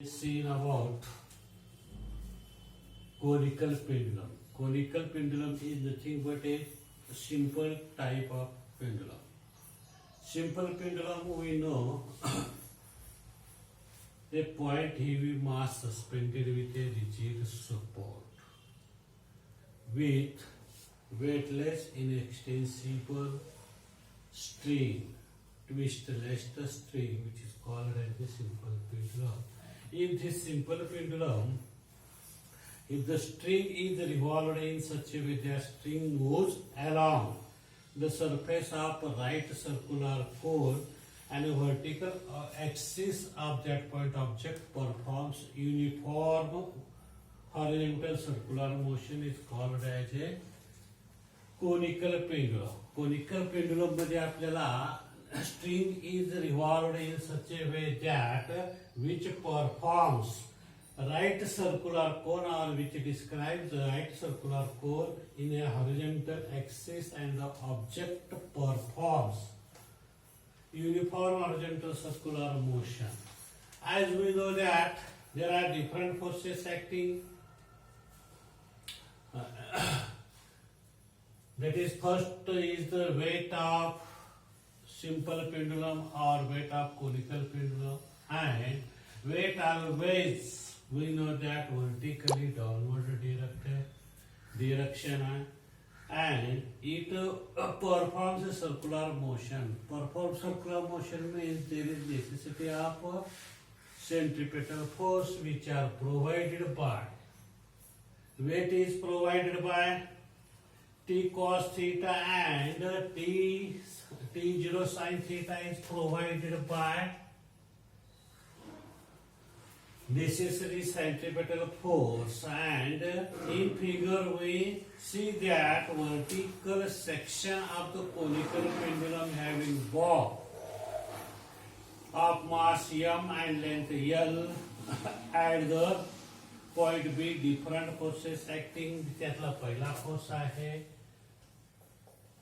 Seen about conical pendulum. Conical pendulum is nothing but a simple type of pendulum. Simple pendulum we know a point heavy mass suspended with a rigid support with weightless inextensible string, twistless string, which is called as the simple pendulum. In this simple pendulum, if the string is revolved in such a way that string moves along the surface of a right circular core and a vertical axis of that point object performs uniform horizontal circular motion is called as a conical pendulum. Conical pendulum मध्ये आपल्याला string is revolved in such a way that which performs right circular cone or which describes the right circular cone in a horizontal axis and the object performs uniform horizontal circular motion. As we know that there are different forces acting. That is, first is the weight of simple pendulum or weight of conical pendulum, and weight always we know that vertically downward direction and it performs a circular motion. Perform circular motion means there is necessity of centripetal force which are provided by weight is provided by T cos theta and T0 sin theta is provided by necessary centripetal force, and in figure we see that vertical section of the conical pendulum having bob of mass m and length L at the point B different forces acting. त्यातला पहिला force आहे,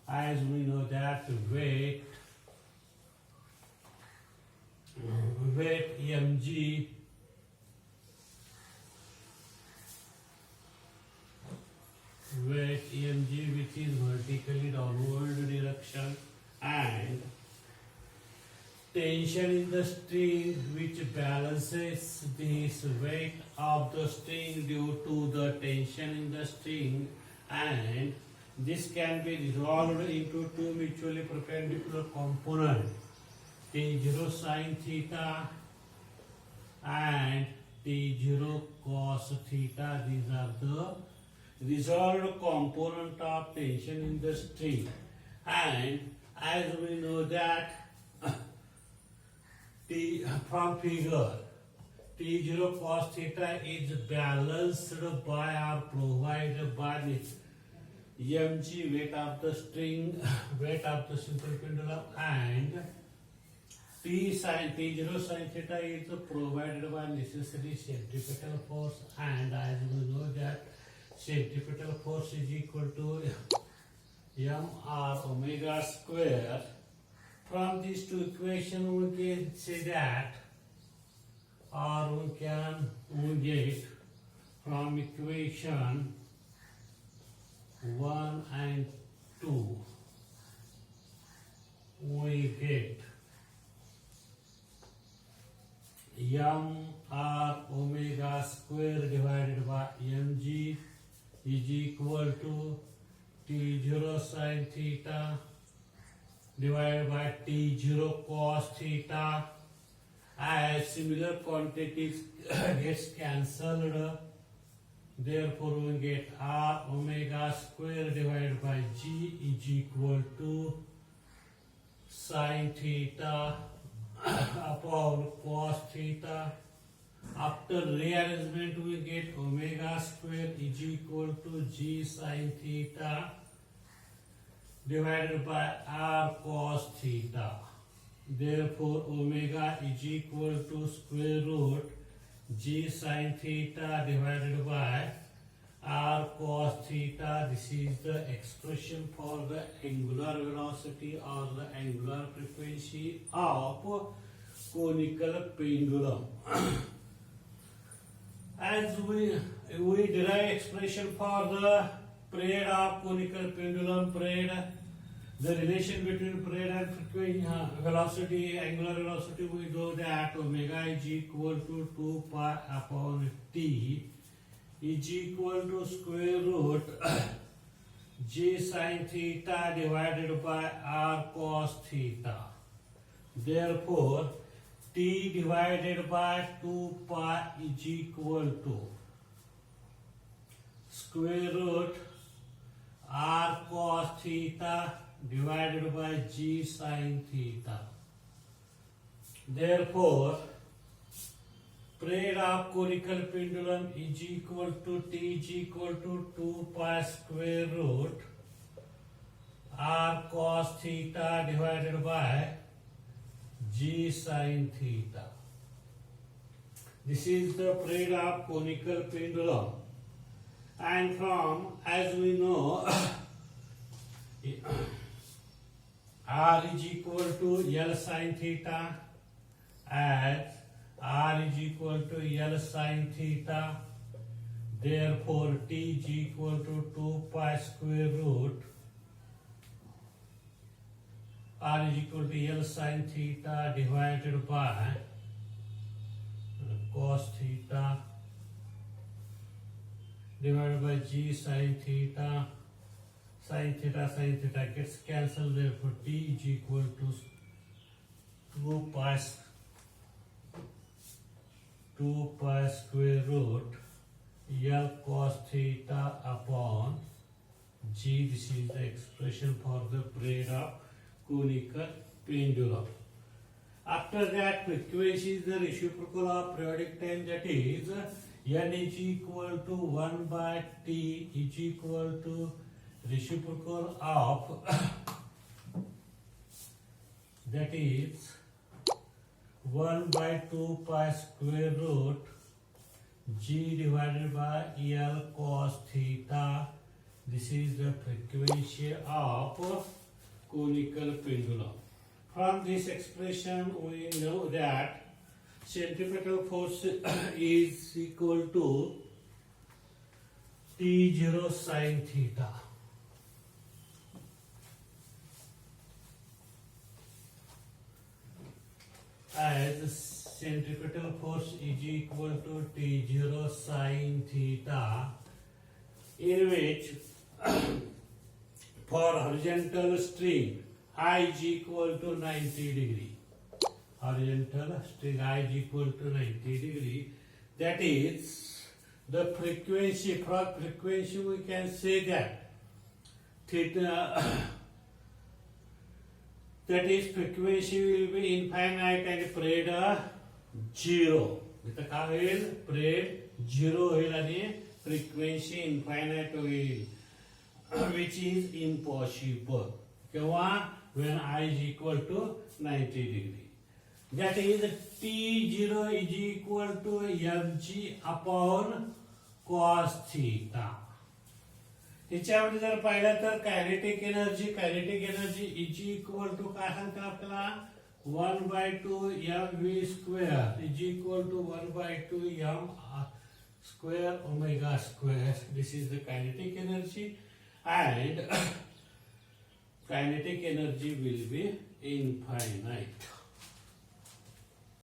as we know that weight mg which is vertically downward direction, and tension in the string which balances this weight of the string due to the tension in the string, and this can be resolved into two mutually perpendicular components, T0 sin theta and T0 cos theta. These are the resolved component of tension in the string, and as we know that from figure T0 cos theta is balanced by or provided by mg weight of the string, weight of the simple pendulum, and T0 sin theta is provided by necessary centripetal force, and as we know that centripetal force is equal to m r omega square. From these two equations we can say that, or we can get from equation 1 and 2 we get m r omega square divided by mg is equal to T0 sin theta divided by T0 cos theta. As similar quantities gets cancelled, therefore we get r omega square divided by g is equal to sin theta upon cos theta. After rearrangement we get omega square is equal to g sin theta divided by r cos theta. Therefore omega is equal to square root g sin theta divided by r cos theta. This is the expression for the angular velocity or the angular frequency of conical pendulum. as we derive expression for the period of conical pendulum period, the relation between period and frequency, velocity, angular velocity, we know that omega is equal to 2 pi upon t is equal to square root g sin theta divided by r cos theta. Therefore, t divided by 2 pi is equal to square root r cos theta divided by g sin theta. Therefore, period of conical pendulum is equal to t is equal to 2 pi square root r cos theta divided by g sin theta. This is the period of conical pendulum, and from, as we know, r is equal to L sin theta, as r is equal to L sin theta. Therefore, t is equal to 2 pi square root r is equal to L sin theta divided by cos theta divided by g sin theta. Sin theta gets cancelled. Therefore, t is equal to 2 pi square root L cos theta upon g. This is the expression for the period of conical pendulum. After that, frequency is the reciprocal of periodic time, that is n is equal to 1 by t is equal to reciprocal of that is 1 by 2 pi square root g divided by L cos theta. This is the frequency of conical pendulum. From this expression, we know that centripetal force is equal to T0 sin theta. As centripetal force is equal to T0 sin theta, in which for horizontal string I is equal to 90 degree. Horizontal string I is equal to 90 degree. That is the frequency. From frequency we can say that theta, that is frequency will be infinite and period 0. इथं काय होईल? period 0 होईल आणि frequency infinite होईल, which is impossible. When I is equal to 90 degree. That is T0 is equal to mg upon cos theta. ह्याच्यामध्ये जर पाहिलं तर kinetic energy is equal to काय सांगतो आपल्याला 1/2 mv square is equal to 1/2 m square omega square. This is the kinetic energy, and kinetic energy will be infinite.